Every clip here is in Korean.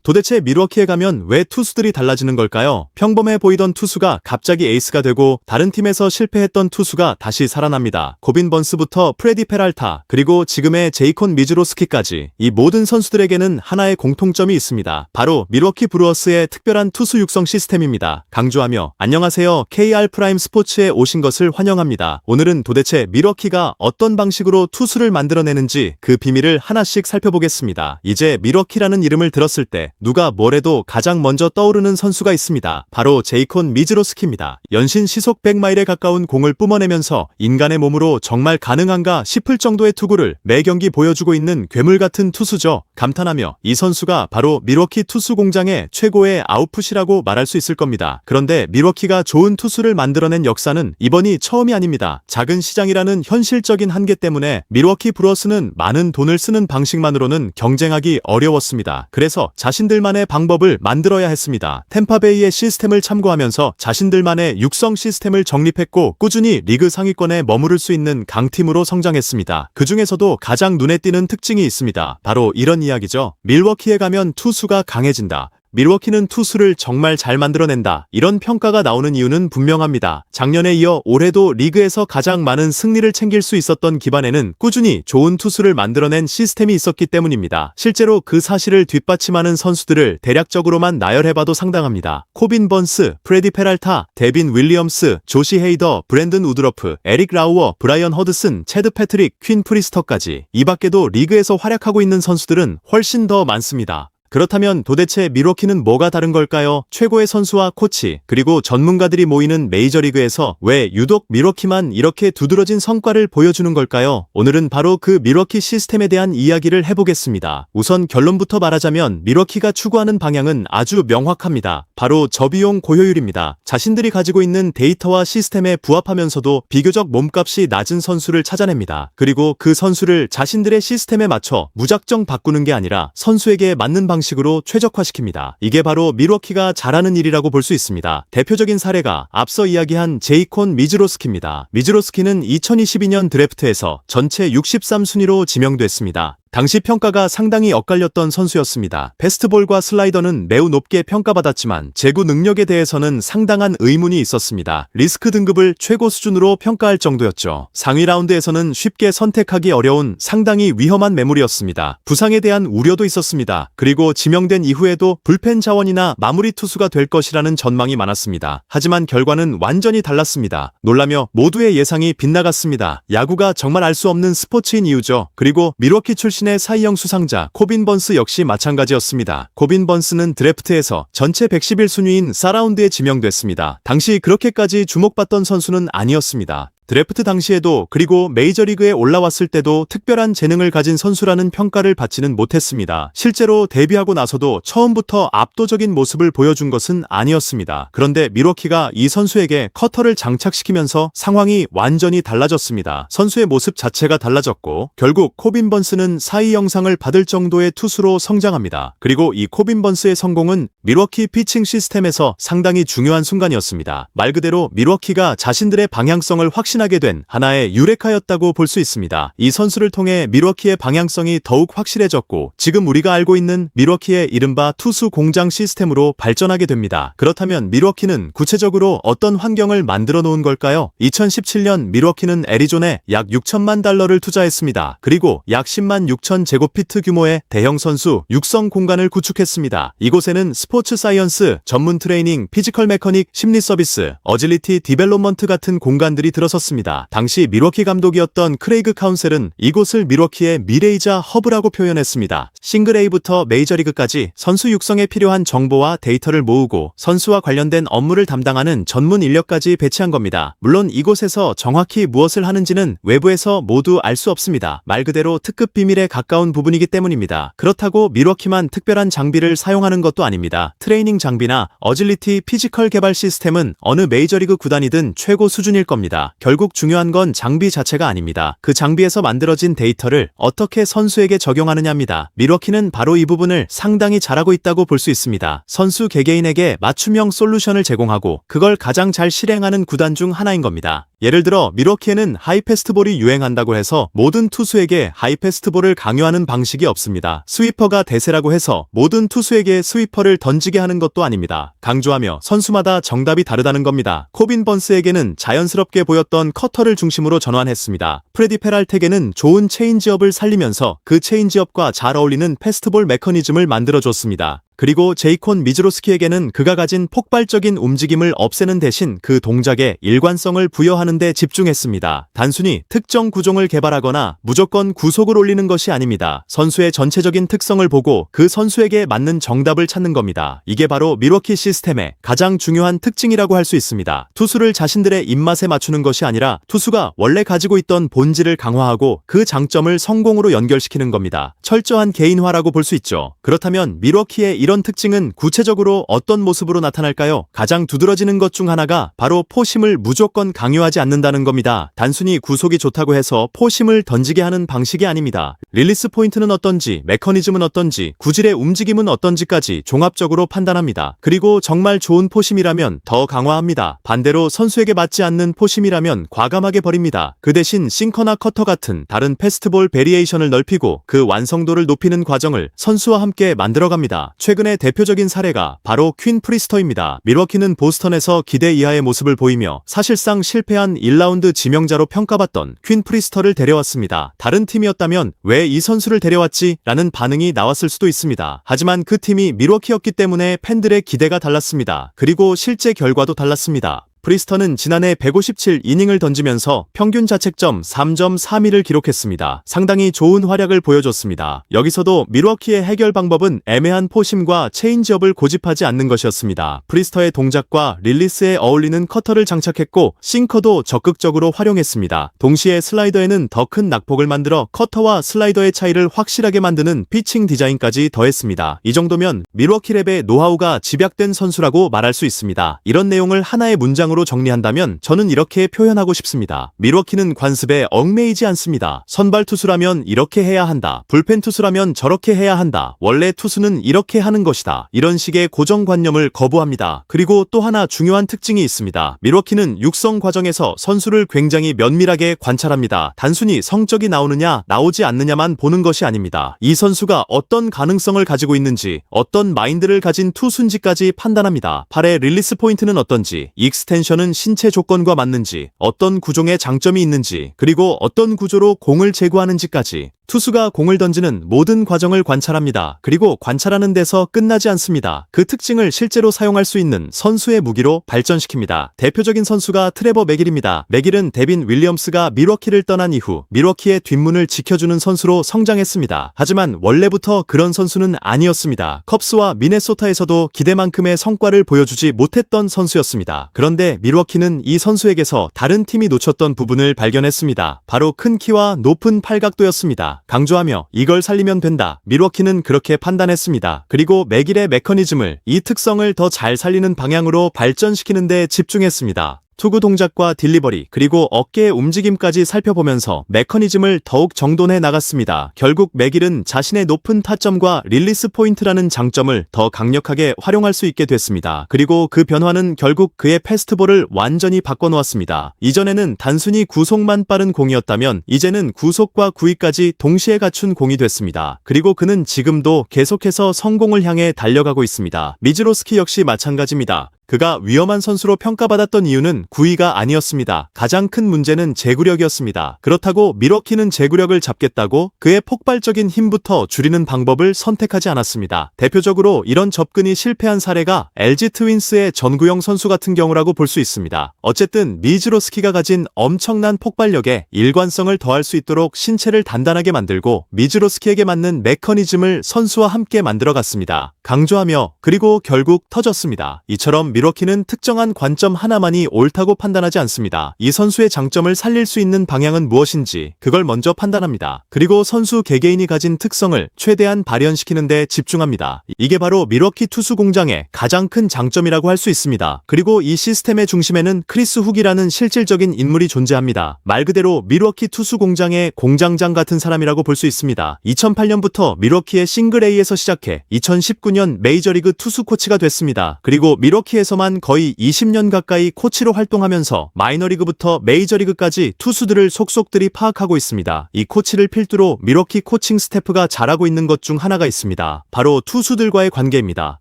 도대체 밀워키에 가면 왜 투수들이 달라지는 걸까요? 평범해 보이던 투수가 갑자기 에이스가 되고 다른 팀에서 실패했던 투수가 다시 살아납니다. 코빈 번스부터 프레디 페랄타 그리고 지금의 제이콘 미즈로스키까지 이 모든 선수들에게는 하나의 공통점이 있습니다. 바로 밀워키 브루어스의 특별한 투수 육성 시스템입니다. 강조하며 안녕하세요. KR 프라임 스포츠에 오신 것을 환영합니다. 오늘은 도대체 밀워키가 어떤 방식으로 투수를 만들어내는지 그 비밀을 하나씩 살펴보겠습니다. 이제 밀워키라는 이름을 들었을 때 누가 뭐래도 가장 먼저 떠오르는 선수가 있습니다. 바로 제이콘 미즈로스키입니다. 연신 시속 100마일에 가까운 공을 뿜어내면서 인간의 몸으로 정말 가능한가 싶을 정도의 투구를 매 경기 보여주고 있는 괴물 같은 투수죠. 감탄하며 이 선수가 바로 밀워키 투수 공장의 최고의 아웃풋이라고 말할 수 있을 겁니다. 그런데 밀워키가 좋은 투수를 만들어낸 역사는 이번이 처음이 아닙니다. 작은 시장이라는 현실적인 한계 때문에 밀워키 브루어스는 많은 돈을 쓰는 방식만으로는 경쟁하기 어려웠습니다. 그래서 자신들만의 방법을 만들어야 했습니다. 템파베이의 시스템을 참고하면서 자신들만의 육성 시스템을 정립했고 꾸준히 리그 상위권에 머무를 수 있는 강팀으로 성장했습니다. 그 중에서도 가장 눈에 띄는 특징이 있습니다. 바로 이런 이야기죠. 밀워키에 가면 투수가 강해진다. 밀워키는 투수를 정말 잘 만들어낸다. 이런 평가가 나오는 이유는 분명합니다. 작년에 이어 올해도 리그에서 가장 많은 승리를 챙길 수 있었던 기반에는 꾸준히 좋은 투수를 만들어낸 시스템이 있었기 때문입니다. 실제로 그 사실을 뒷받침하는 선수들을 대략적으로만 나열해봐도 상당합니다. 코빈 번스, 프레디 페랄타, 데빈 윌리엄스, 조시 헤이더, 브랜든 우드러프, 에릭 라우어, 브라이언 허드슨, 체드 패트릭, 퀸 프리스터까지 이 밖에도 리그에서 활약하고 있는 선수들은 훨씬 더 많습니다. 그렇다면 도대체 밀워키는 뭐가 다른 걸까요? 최고의 선수와 코치 그리고 전문가들이 모이는 메이저리그에서 왜 유독 밀워키만 이렇게 두드러진 성과를 보여주는 걸까요? 오늘은 바로 그 밀워키 시스템에 대한 이야기를 해보겠습니다. 우선 결론부터 말하자면 밀워키가 추구하는 방향은 아주 명확합니다. 바로 저비용 고효율입니다. 자신들이 가지고 있는 데이터와 시스템에 부합하면서도 비교적 몸값이 낮은 선수를 찾아냅니다. 그리고 그 선수를 자신들의 시스템에 맞춰 무작정 바꾸는 게 아니라 선수에게 맞는 방식으로 최적화시킵니다. 이게 바로 밀워키가 잘하는 일이라고 볼 수 있습니다. 대표적인 사례가 앞서 이야기한 제이콘 미즈로스키입니다. 미즈로스키는 2022년 드래프트에서 전체 63순위로 지명됐습니다. 당시 평가가 상당히 엇갈렸던 선수였습니다. 패스트볼과 슬라이더는 매우 높게 평가받았지만 제구 능력에 대해서는 상당한 의문이 있었습니다. 리스크 등급을 최고 수준으로 평가할 정도였죠. 상위 라운드에서는 쉽게 선택하기 어려운 상당히 위험한 매물이었습니다. 부상에 대한 우려도 있었습니다. 그리고 지명된 이후에도 불펜 자원이나 마무리 투수가 될 것이라는 전망이 많았습니다. 하지만 결과는 완전히 달랐습니다. 놀라며 모두의 예상이 빗나갔습니다. 야구가 정말 알 수 없는 스포츠인 이유죠. 그리고 밀워키 출신의 사이영 수상자 코빈 번스 역시 마찬가지였습니다. 코빈 번스는 드래프트에서 전체 111순위인 4라운드에 지명됐습니다. 당시 그렇게까지 주목받던 선수는 아니었습니다. 드래프트 당시에도 그리고 메이저리그에 올라왔을 때도 특별한 재능을 가진 선수라는 평가를 받지는 못했습니다. 실제로 데뷔하고 나서도 처음부터 압도적인 모습을 보여준 것은 아니었습니다. 그런데 밀워키가 이 선수에게 커터를 장착시키면서 상황이 완전히 달라졌습니다. 선수의 모습 자체가 달라졌고 결국 코빈 번스는 사이 영상을 받을 정도의 투수로 성장합니다. 그리고 이 코빈 번스의 성공은 밀워키 피칭 시스템에서 상당히 중요한 순간이었습니다. 말 그대로 밀워키가 자신들의 방향성을 확신하게 된 하나의 유레카였다고 볼 수 있습니다. 이 선수를 통해 밀워키의 방향성이 더욱 확실해졌고 지금 우리가 알고 있는 밀워키의 이른바 투수 공장 시스템으로 발전하게 됩니다. 그렇다면 밀워키는 구체적으로 어떤 환경을 만들어 놓은 걸까요? 2017년 밀워키는 애리조나에 약 6천만 달러를 투자했습니다. 그리고 약 10만 6천 제곱피트 규모의 대형 선수 육성 공간을 구축했습니다. 이곳에는 스포츠 사이언스, 전문 트레이닝, 피지컬 메커닉, 심리 서비스, 어질리티 디벨롭먼트 같은 공간들이 들어섰습니다. 당시 밀워키 감독이었던 크레이그 카운셀은 이곳을 밀워키의 미래이자 허브라고 표현했습니다. 싱글 A부터 메이저리그까지 선수 육성에 필요한 정보와 데이터를 모으고 선수와 관련된 업무를 담당하는 전문 인력까지 배치한 겁니다. 물론 이곳에서 정확히 무엇을 하는지는 외부에서 모두 알 수 없습니다. 말 그대로 특급 비밀에 가까운 부분이기 때문입니다. 그렇다고 밀워키만 특별한 장비를 사용하는 것도 아닙니다. 트레이닝 장비나 어질리티 피지컬 개발 시스템은 어느 메이저리그 구단이든 최고 수준일 겁니다. 결국 결국 중요한 건 장비 자체가 아닙니다. 그 장비에서 만들어진 데이터를 어떻게 선수에게 적용하느냐입니다. 밀워키는 바로 이 부분을 상당히 잘하고 있다고 볼 수 있습니다. 선수 개개인에게 맞춤형 솔루션을 제공하고 그걸 가장 잘 실행하는 구단 중 하나인 겁니다. 예를 들어 밀워키에는 하이패스트볼이 유행한다고 해서 모든 투수에게 하이패스트볼을 강요하는 방식이 없습니다. 스위퍼가 대세라고 해서 모든 투수에게 스위퍼를 던지게 하는 것도 아닙니다. 강조하며 선수마다 정답이 다르다는 겁니다. 코빈 번스에게는 자연스럽게 보였던 커터를 중심으로 전환했습니다. 프레디 페랄텍에는 좋은 체인지업을 살리면서 그 체인지업과 잘 어울리는 패스트볼 메커니즘을 만들어줬습니다. 그리고 제이콘 미즈로스키에게는 그가 가진 폭발적인 움직임을 없애는 대신 그 동작에 일관성을 부여하는 데 집중했습니다. 단순히 특정 구종을 개발하거나 무조건 구속을 올리는 것이 아닙니다. 선수의 전체적인 특성을 보고 그 선수에게 맞는 정답을 찾는 겁니다. 이게 바로 밀워키 시스템의 가장 중요한 특징이라고 할 수 있습니다. 투수를 자신들의 입맛에 맞추는 것이 아니라 투수가 원래 가지고 있던 본질을 강화하고 그 장점을 성공으로 연결시키는 겁니다. 철저한 개인화라고 볼 수 있죠. 그렇다면 밀워키의 이런 특징은 구체적으로 어떤 모습으로 나타날까요? 가장 두드러지는 것 중 하나가 바로 포심을 무조건 강요하지 않는다는 겁니다. 단순히 구속이 좋다고 해서 포심을 던지게 하는 방식이 아닙니다. 릴리스 포인트는 어떤지, 메커니즘은 어떤지, 구질의 움직임은 어떤지까지 종합적으로 판단합니다. 그리고 정말 좋은 포심이라면 더 강화합니다. 반대로 선수에게 맞지 않는 포심이라면 과감하게 버립니다. 그 대신 싱커나 커터 같은 다른 패스트볼 베리에이션을 넓히고 그 완성도를 높이는 과정을 선수와 함께 만들어갑니다. 최근의 대표적인 사례가 바로 퀸 프리스터입니다. 밀워키는 보스턴에서 기대 이하의 모습을 보이며 사실상 실패한 1라운드 지명자로 평가받던 퀸 프리스터를 데려왔습니다. 다른 팀이었다면 왜 이 선수를 데려왔지? 라는 반응이 나왔을 수도 있습니다. 하지만 그 팀이 밀워키였기 때문에 팬들의 기대가 달랐습니다. 그리고 실제 결과도 달랐습니다. 프리스터는 지난해 157이닝을 던지면서 평균 자책점 3.32를 기록했습니다. 상당히 좋은 활약을 보여줬습니다. 여기서도 밀워키의 해결 방법은 애매한 포심과 체인지업을 고집하지 않는 것이었습니다. 프리스터의 동작과 릴리스에 어울리는 커터를 장착했고 싱커도 적극적으로 활용했습니다. 동시에 슬라이더에는 더 큰 낙폭을 만들어 커터와 슬라이더의 차이를 확실하게 만드는 피칭 디자인까지 더했습니다. 이 정도면 밀워키 랩의 노하우가 집약된 선수라고 말할 수 있습니다. 이런 내용을 하나의 문장으로 정리한다면 저는 이렇게 표현하고 싶습니다. 밀워키는 관습에 얽매이지 않습니다. 선발 투수라면 이렇게 해야 한다. 불펜 투수라면 저렇게 해야 한다. 원래 투수는 이렇게 하는 것이다. 이런 식의 고정관념을 거부합니다. 그리고 또 하나 중요한 특징이 있습니다. 밀워키는 육성 과정에서 선수를 굉장히 면밀하게 관찰합니다. 단순히 성적이 나오느냐 나오지 않느냐만 보는 것이 아닙니다. 이 선수가 어떤 가능성을 가지고 있는지, 어떤 마인드를 가진 투수인지까지 판단합니다. 팔의 릴리스 포인트는 어떤지, 익스텐션은 신체 조건과 맞는지, 어떤 구종의 장점이 있는지, 그리고 어떤 구조로 공을 제구하는지까지 투수가 공을 던지는 모든 과정을 관찰합니다. 그리고 관찰하는 데서 끝나지 않습니다. 그 특징을 실제로 사용할 수 있는 선수의 무기로 발전시킵니다. 대표적인 선수가 트레버 맥일입니다. 맥일은 데빈 윌리엄스가 밀워키를 떠난 이후 밀워키의 뒷문을 지켜주는 선수로 성장했습니다. 하지만 원래부터 그런 선수는 아니었습니다. 컵스와 미네소타에서도 기대만큼의 성과를 보여주지 못했던 선수였습니다. 그런데 밀워키는 이 선수에게서 다른 팀이 놓쳤던 부분을 발견했습니다. 바로 큰 키와 높은 팔각도였습니다. 강조하며 이걸 살리면 된다. 밀워키는 그렇게 판단했습니다. 그리고 맥일의 메커니즘을 이 특성을 더 잘 살리는 방향으로 발전시키는 데 집중했습니다. 투구 동작과 딜리버리 그리고 어깨의 움직임까지 살펴보면서 메커니즘을 더욱 정돈해 나갔습니다. 결국 맥일은 자신의 높은 타점과 릴리스 포인트라는 장점을 더 강력하게 활용할 수 있게 됐습니다. 그리고 그 변화는 결국 그의 패스트볼을 완전히 바꿔놓았습니다. 이전에는 단순히 구속만 빠른 공이었다면 이제는 구속과 구위까지 동시에 갖춘 공이 됐습니다. 그리고 그는 지금도 계속해서 성공을 향해 달려가고 있습니다. 미즈로스키 역시 마찬가지입니다. 그가 위험한 선수로 평가받았던 이유는 구위가 아니었습니다. 가장 큰 문제는 제구력이었습니다. 그렇다고 밀워키는 제구력을 잡겠다고 그의 폭발적인 힘부터 줄이는 방법을 선택하지 않았습니다. 대표적으로 이런 접근이 실패한 사례가 LG 트윈스의 전구영 선수 같은 경우라고 볼 수 있습니다. 어쨌든 미즈로스키가 가진 엄청난 폭발력에 일관성을 더할 수 있도록 신체를 단단하게 만들고 미즈로스키에게 맞는 메커니즘을 선수와 함께 만들어갔습니다. 강조하며 그리고 결국 터졌습니다. 이처럼 밀워키는 특정한 관점 하나만이 옳다고 판단하지 않습니다. 이 선수의 장점을 살릴 수 있는 방향은 무엇인지 그걸 먼저 판단합니다. 그리고 선수 개개인이 가진 특성을 최대한 발현시키는 데 집중합니다. 이게 바로 밀워키 투수 공장의 가장 큰 장점이라고 할 수 있습니다. 그리고 이 시스템의 중심에는 크리스 훅이라는 실질적인 인물이 존재합니다. 말 그대로 밀워키 투수 공장의 공장장 같은 사람이라고 볼 수 있습니다. 2008년부터 밀워키의 싱글 A에서 시작해 2019년 메이저리그 투수 코치가 됐습니다. 그리고 밀워키에서만 거의 20년 가까이 코치로 활동하면서 마이너리그부터 메이저리그까지 투수들을 속속들이 파악하고 있습니다. 이 코치를 필두로 밀워키 코칭 스태프가 잘하고 있는 것 중 하나가 있습니다. 바로 투수들과의 관계입니다.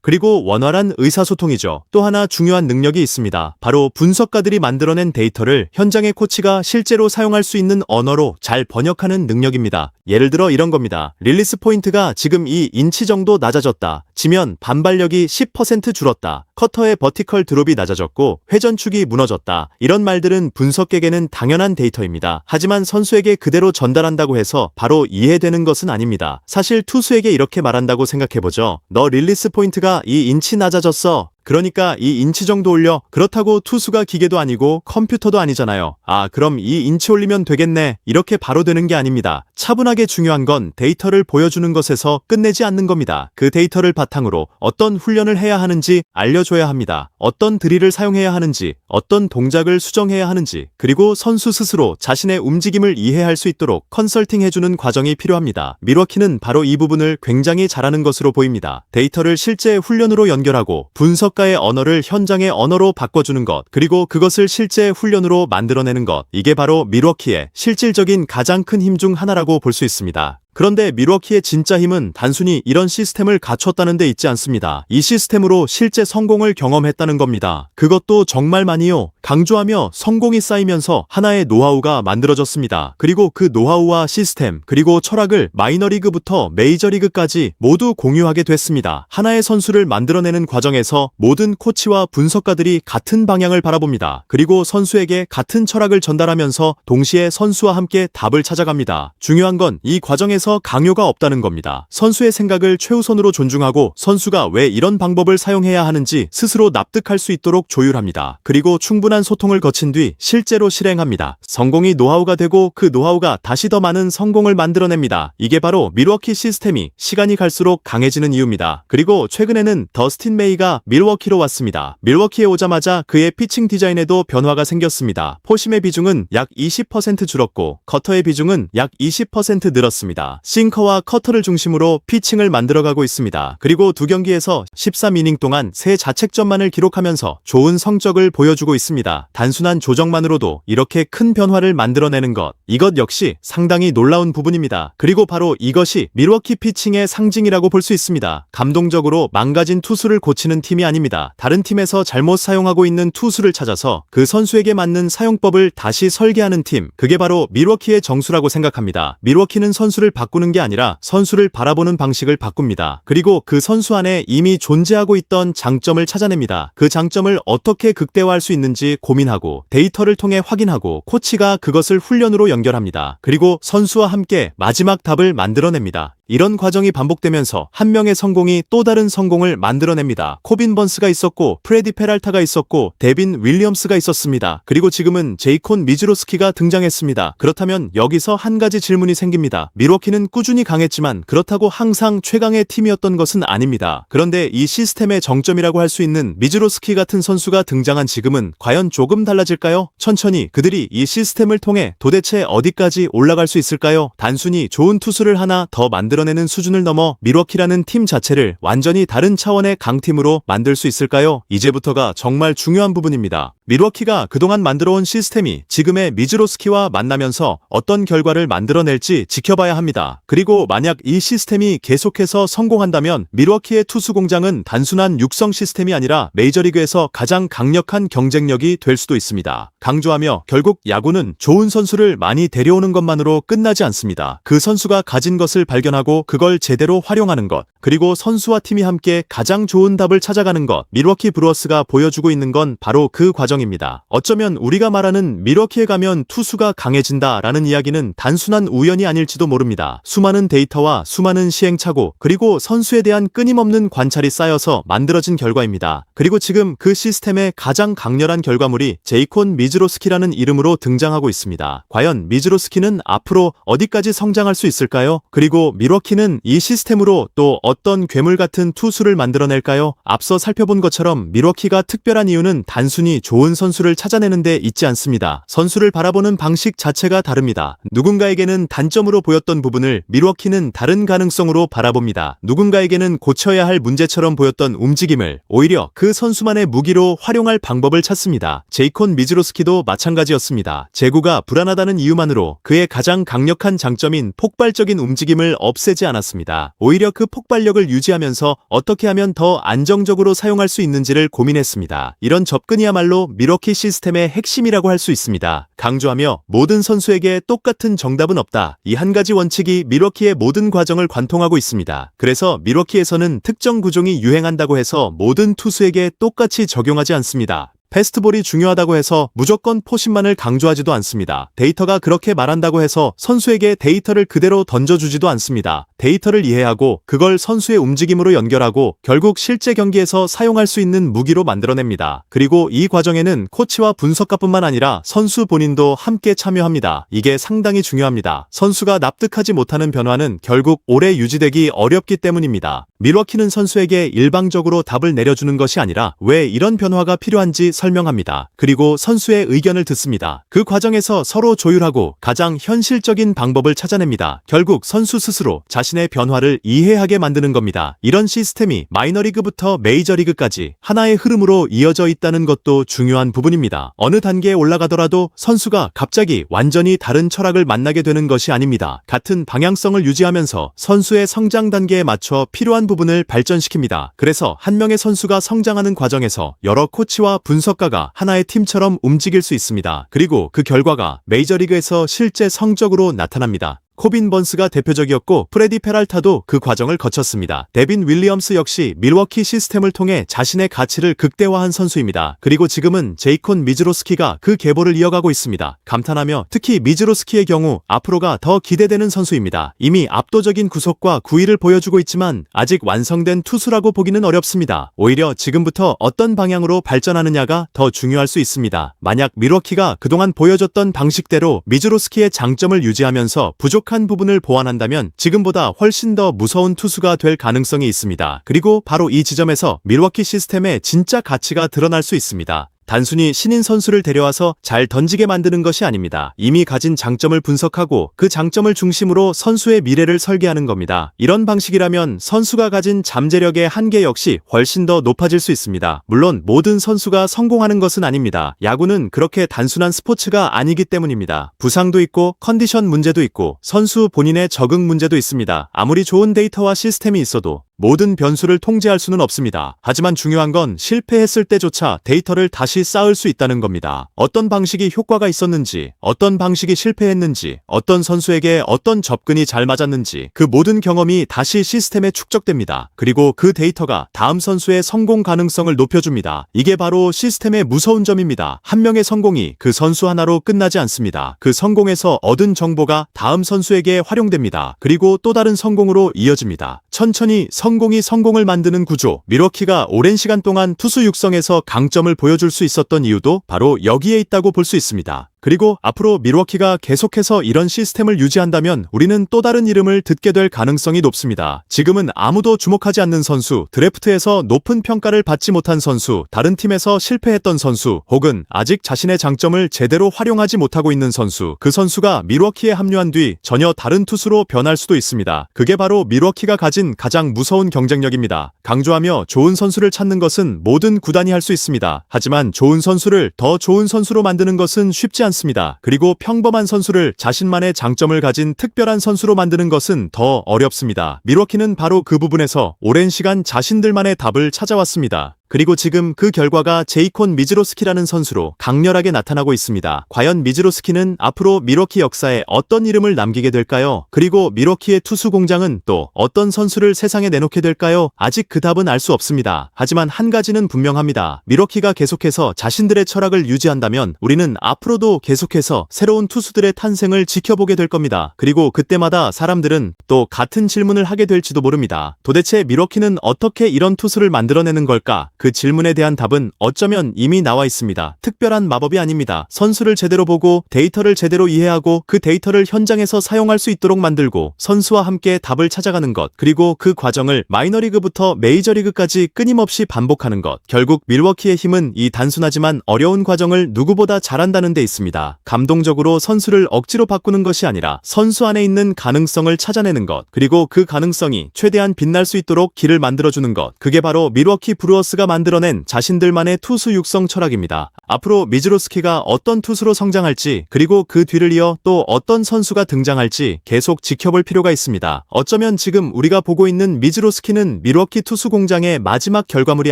그리고 원활한 의사소통이죠. 또 하나 중요한 능력이 있습니다. 바로 분석가들이 만들어낸 데이터를 현장의 코치가 실제로 사용할 수 있는 언어로 잘 번역하는 능력입니다. 예를 들어 이런 겁니다. 릴리스 포인트가 지금 2인치 정도 낮아졌다. 지면 반발력이 10% 줄었다. 커터의 버티컬 드롭이 낮아졌고 회전축이 무너졌다. 이런 말들은 분석객에게는 당연한 데이터입니다. 하지만 선수에게 그대로 전달한다고 해서 바로 이해되는 것은 아닙니다. 사실 투수에게 이렇게 말한다고 생각해보죠. 너 릴리스 포인트가 2인치 낮아졌어. 그러니까 2인치 정도 올려. 그렇다고 투수가 기계도 아니고 컴퓨터도 아니잖아요. 아, 그럼 2인치 올리면 되겠네. 이렇게 바로 되는 게 아닙니다. 차분하게 중요한 건 데이터를 보여주는 것에서 끝내지 않는 겁니다. 그 데이터를 바탕으로 어떤 훈련을 해야 하는지 알려줘야 합니다. 어떤 드릴을 사용해야 하는지, 어떤 동작을 수정해야 하는지, 그리고 선수 스스로 자신의 움직임을 이해할 수 있도록 컨설팅해주는 과정이 필요합니다. 밀워키는 바로 이 부분을 굉장히 잘하는 것으로 보입니다. 데이터를 실제 훈련으로 연결하고 분석가의 언어를 현장의 언어로 바꿔주는 것, 그리고 그것을 실제 훈련으로 만들어내는 것, 이게 바로 밀워키의 실질적인 가장 큰 힘 중 하나라고 볼 수 있습니다. 그런데 밀워키의 진짜 힘은 단순히 이런 시스템을 갖췄다는 데 있지 않습니다. 이 시스템으로 실제 성공을 경험했다는 겁니다. 그것도 정말 많이요. 강조하며 성공이 쌓이면서 하나의 노하우가 만들어졌습니다. 그리고 그 노하우와 시스템, 그리고 철학을 마이너리그부터 메이저리그까지 모두 공유하게 됐습니다. 하나의 선수를 만들어내는 과정에서 모든 코치와 분석가들이 같은 방향을 바라봅니다. 그리고 선수에게 같은 철학을 전달하면서 동시에 선수와 함께 답을 찾아갑니다. 중요한 건 이 과정에서 강요가 없다는 겁니다. 선수의 생각을 최우선으로 존중하고 선수가 왜 이런 방법을 사용해야 하는지 스스로 납득할 수 있도록 조율합니다. 그리고 충분한 소통을 거친 뒤 실제로 실행합니다. 성공이 노하우가 되고 그 노하우가 다시 더 많은 성공을 만들어냅니다. 이게 바로 밀워키 시스템이 시간이 갈수록 강해지는 이유입니다. 그리고 최근에는 더스틴 메이가 밀워키로 왔습니다. 밀워키에 오자마자 그의 피칭 디자인에도 변화가 생겼습니다. 포심의 비중은 약 20% 줄었고 커터의 비중은 약 20% 늘었습니다. 싱커와 커터를 중심으로 피칭을 만들어가고 있습니다. 그리고 두 경기에서 13이닝 동안 3자책점만을 기록하면서 좋은 성적을 보여주고 있습니다. 단순한 조정만으로도 이렇게 큰 변화를 만들어내는 것, 이것 역시 상당히 놀라운 부분입니다. 그리고 바로 이것이 밀워키 피칭의 상징이라고 볼 수 있습니다. 감동적으로 망가진 투수를 고치는 팀이 아닙니다. 다른 팀에서 잘못 사용하고 있는 투수를 찾아서 그 선수에게 맞는 사용법을 다시 설계하는 팀, 그게 바로 밀워키의 정수라고 생각합니다. 밀워키는 선수를 바꾸는 게 아니라 선수를 바라보는 방식을 바꿉니다. 그리고 그 선수 안에 이미 존재하고 있던 장점을 찾아냅니다. 그 장점을 어떻게 극대화할 수 있는지 고민하고 데이터를 통해 확인하고 코치가 그것을 훈련으로 연결합니다. 그리고 선수와 함께 마지막 답을 만들어냅니다. 이런 과정이 반복되면서 한 명의 성공이 또 다른 성공을 만들어냅니다. 코빈 번스가 있었고 프레디 페랄타가 있었고 데빈 윌리엄스가 있었습니다. 그리고 지금은 제이콘 미즈로스키가 등장했습니다. 그렇다면 여기서 한 가지 질문이 생깁니다. 밀워키는 꾸준히 강했지만 그렇다고 항상 최강의 팀이었던 것은 아닙니다. 그런데 이 시스템의 정점이라고 할 수 있는 미즈로스키 같은 선수가 등장한 지금은 과연 조금 달라질까요? 천천히 그들이 이 시스템을 통해 도대체 어디까지 올라갈 수 있을까요? 단순히 좋은 투수를 하나 더 만들어내는 수준을 넘어 밀워키라는 팀 자체를 완전히 다른 차원의 강팀으로 만들 수 있을까요? 이제부터가 정말 중요한 부분입니다. 밀워키가 그동안 만들어온 시스템이 지금의 미즈로스키와 만나면서 어떤 결과를 만들어낼지 지켜봐야 합니다. 그리고 만약 이 시스템이 계속해서 성공한다면 밀워키의 투수 공장은 단순한 육성 시스템이 아니라 메이저리그에서 가장 강력한 경쟁력이 될 수도 있습니다. 강조하며 결국 야구는 좋은 선수를 많이 데려오는 것만으로 끝나지 않습니다. 그 선수가 가진 것을 발견하고 정하고 그걸 제대로 활용하는 것, 그리고 선수와 팀이 함께 가장 좋은 답을 찾아가는 것, 밀워키 브루어스가 보여주고 있는 건 바로 그 과정입니다. 어쩌면 우리가 말하는 밀워키에 가면 투수가 강해진다 라는 이야기는 단순한 우연이 아닐지도 모릅니다. 수많은 데이터와 수많은 시행착오, 그리고 선수에 대한 끊임없는 관찰이 쌓여서 만들어진 결과입니다. 그리고 지금 그 시스템의 가장 강렬한 결과물이 제이콘 미즈로스키라는 이름으로 등장하고 있습니다. 과연 미즈로스키는 앞으로 어디까지 성장할 수 있을까요? 그리고 밀워키는 이 시스템으로 또 어떤 괴물 같은 투수를 만들어낼까요? 앞서 살펴본 것처럼 밀워키가 특별한 이유는 단순히 좋은 선수를 찾아내는 데 있지 않습니다. 선수를 바라보는 방식 자체가 다릅니다. 누군가에게는 단점으로 보였던 부분을 밀워키는 다른 가능성으로 바라봅니다. 누군가에게는 고쳐야 할 문제처럼 보였던 움직임을 오히려 그 선수만의 무기로 활용할 방법을 찾습니다. 제이콘 미즈로스키도 마찬가지였습니다. 제구가 불안하다는 이유만으로 그의 가장 강력한 장점인 폭발적인 움직임을 없애지 않았습니다. 오히려 그 폭발력을 유지하면서 어떻게 하면 더 안정적으로 사용할 수 있는지를 고민했습니다. 이런 접근이야말로 밀워키 시스템의 핵심이라고 할 수 있습니다. 강조하며 모든 선수에게 똑같은 정답은 없다. 이 한 가지 원칙이 밀워키의 모든 과정을 관통하고 있습니다. 그래서 밀워키에서는 특정 구종이 유행한다고 해서 모든 투수에게 똑같이 적용하지 않습니다. 패스트볼이 중요하다고 해서 무조건 포심만을 강조하지도 않습니다. 데이터가 그렇게 말한다고 해서 선수에게 데이터를 그대로 던져주지도 않습니다. 데이터를 이해하고 그걸 선수의 움직임으로 연결하고 결국 실제 경기에서 사용할 수 있는 무기로 만들어냅니다. 그리고 이 과정에는 코치와 분석가뿐만 아니라 선수 본인도 함께 참여합니다. 이게 상당히 중요합니다. 선수가 납득하지 못하는 변화는 결국 오래 유지되기 어렵기 때문입니다. 밀워키는 선수에게 일방적으로 답을 내려주는 것이 아니라 왜 이런 변화가 필요한지 설명합니다. 그리고 선수의 의견을 듣습니다. 그 과정에서 서로 조율하고 가장 현실적인 방법을 찾아냅니다. 결국 선수 스스로 자신의 변화를 이해하게 만드는 겁니다. 이런 시스템이 마이너리그부터 메이저리그까지 하나의 흐름으로 이어져 있다는 것도 중요한 부분입니다. 어느 단계에 올라가더라도 선수가 갑자기 완전히 다른 철학을 만나게 되는 것이 아닙니다. 같은 방향성을 유지하면서 선수의 성장 단계에 맞춰 필요한 부분을 발전시킵니다. 그래서 한 명의 선수가 성장하는 과정에서 여러 코치와 분석가가 하나의 팀처럼 움직일 수 있습니다. 그리고 그 결과가 메이저리그에서 실제 성적으로 나타납니다. 코빈 번스가 대표적이었고 프레디 페랄타도 그 과정을 거쳤습니다. 데빈 윌리엄스 역시 밀워키 시스템을 통해 자신의 가치를 극대화한 선수입니다. 그리고 지금은 제이콘 미즈로스키가 그 계보를 이어가고 있습니다. 감탄하며 특히 미즈로스키의 경우 앞으로가 더 기대되는 선수입니다. 이미 압도적인 구속과 구위를 보여주고 있지만 아직 완성된 투수라고 보기는 어렵습니다. 오히려 지금부터 어떤 방향으로 발전하느냐가 더 중요할 수 있습니다. 만약 밀워키가 그동안 보여줬던 방식대로 미즈로스키의 장점을 유지하면서 부족한 부분을 보완한다면 지금보다 훨씬 더 무서운 투수가 될 가능성이 있습니다. 그리고 바로 이 지점에서 밀워키 시스템의 진짜 가치가 드러날 수 있습니다. 단순히 신인 선수를 데려와서 잘 던지게 만드는 것이 아닙니다. 이미 가진 장점을 분석하고 그 장점을 중심으로 선수의 미래를 설계하는 겁니다. 이런 방식이라면 선수가 가진 잠재력의 한계 역시 훨씬 더 높아질 수 있습니다. 물론 모든 선수가 성공하는 것은 아닙니다. 야구는 그렇게 단순한 스포츠가 아니기 때문입니다. 부상도 있고 컨디션 문제도 있고 선수 본인의 적응 문제도 있습니다. 아무리 좋은 데이터와 시스템이 있어도 모든 변수를 통제할 수는 없습니다. 하지만 중요한 건 실패했을 때조차 데이터를 다시 쌓을 수 있다는 겁니다. 어떤 방식이 효과가 있었는지, 어떤 방식이 실패했는지, 어떤 선수에게 어떤 접근이 잘 맞았는지 그 모든 경험이 다시 시스템에 축적됩니다. 그리고 그 데이터가 다음 선수의 성공 가능성을 높여줍니다. 이게 바로 시스템의 무서운 점입니다. 한 명의 성공이 그 선수 하나로 끝나지 않습니다. 그 성공에서 얻은 정보가 다음 선수에게 활용됩니다. 그리고 또 다른 성공으로 이어집니다. 천천히 성공이 성공을 만드는 구조. 밀워키가 오랜 시간 동안 투수 육성에서 강점을 보여줄 수 있었던 이유도 바로 여기에 있다고 볼 수 있습니다. 그리고 앞으로 밀워키가 계속해서 이런 시스템을 유지한다면 우리는 또 다른 이름을 듣게 될 가능성이 높습니다. 지금은 아무도 주목하지 않는 선수, 드래프트에서 높은 평가를 받지 못한 선수, 다른 팀에서 실패했던 선수, 혹은 아직 자신의 장점을 제대로 활용하지 못하고 있는 선수, 그 선수가 밀워키에 합류한 뒤 전혀 다른 투수로 변할 수도 있습니다. 그게 바로 밀워키가 가진 가장 무서운 경쟁력입니다. 강조하며 좋은 선수를 찾는 것은 모든 구단이 할 수 있습니다. 하지만 좋은 선수를 더 좋은 선수로 만드는 것은 쉽지 않습니다. 그리고 평범한 선수를 자신만의 장점을 가진 특별한 선수로 만드는 것은 더 어렵습니다. 밀워키는 바로 그 부분에서 오랜 시간 자신들만의 답을 찾아왔습니다. 그리고 지금 그 결과가 제이콘 미즈로스키라는 선수로 강렬하게 나타나고 있습니다. 과연 미즈로스키는 앞으로 밀워키 역사에 어떤 이름을 남기게 될까요? 그리고 밀워키의 투수 공장은 또 어떤 선수를 세상에 내놓게 될까요? 아직 그 답은 알 수 없습니다. 하지만 한 가지는 분명합니다. 밀워키가 계속해서 자신들의 철학을 유지한다면 우리는 앞으로도 계속해서 새로운 투수들의 탄생을 지켜보게 될 겁니다. 그리고 그때마다 사람들은 또 같은 질문을 하게 될지도 모릅니다. 도대체 밀워키는 어떻게 이런 투수를 만들어내는 걸까? 그 질문에 대한 답은 어쩌면 이미 나와 있습니다. 특별한 마법이 아닙니다. 선수를 제대로 보고 데이터를 제대로 이해하고 그 데이터를 현장에서 사용할 수 있도록 만들고 선수와 함께 답을 찾아가는 것, 그리고 그 과정을 마이너리그부터 메이저리그까지 끊임없이 반복하는 것. 결국 밀워키의 힘은 이 단순하지만 어려운 과정을 누구보다 잘한다는 데 있습니다. 감동적으로 선수를 억지로 바꾸는 것이 아니라 선수 안에 있는 가능성을 찾아내는 것, 그리고 그 가능성이 최대한 빛날 수 있도록 길을 만들어주는 것. 그게 바로 밀워키 브루어스가 만들어낸 자신들만의 투수 육성 철학입니다. 앞으로 미즈로스키가 어떤 투수로 성장할지, 그리고 그 뒤를 이어 또 어떤 선수가 등장할지 계속 지켜볼 필요가 있습니다. 어쩌면 지금 우리가 보고 있는 미즈로스키는 밀워키 투수 공장의 마지막 결과물이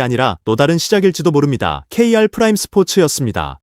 아니라 또 다른 시작일지도 모릅니다. KR 프라임 스포츠였습니다.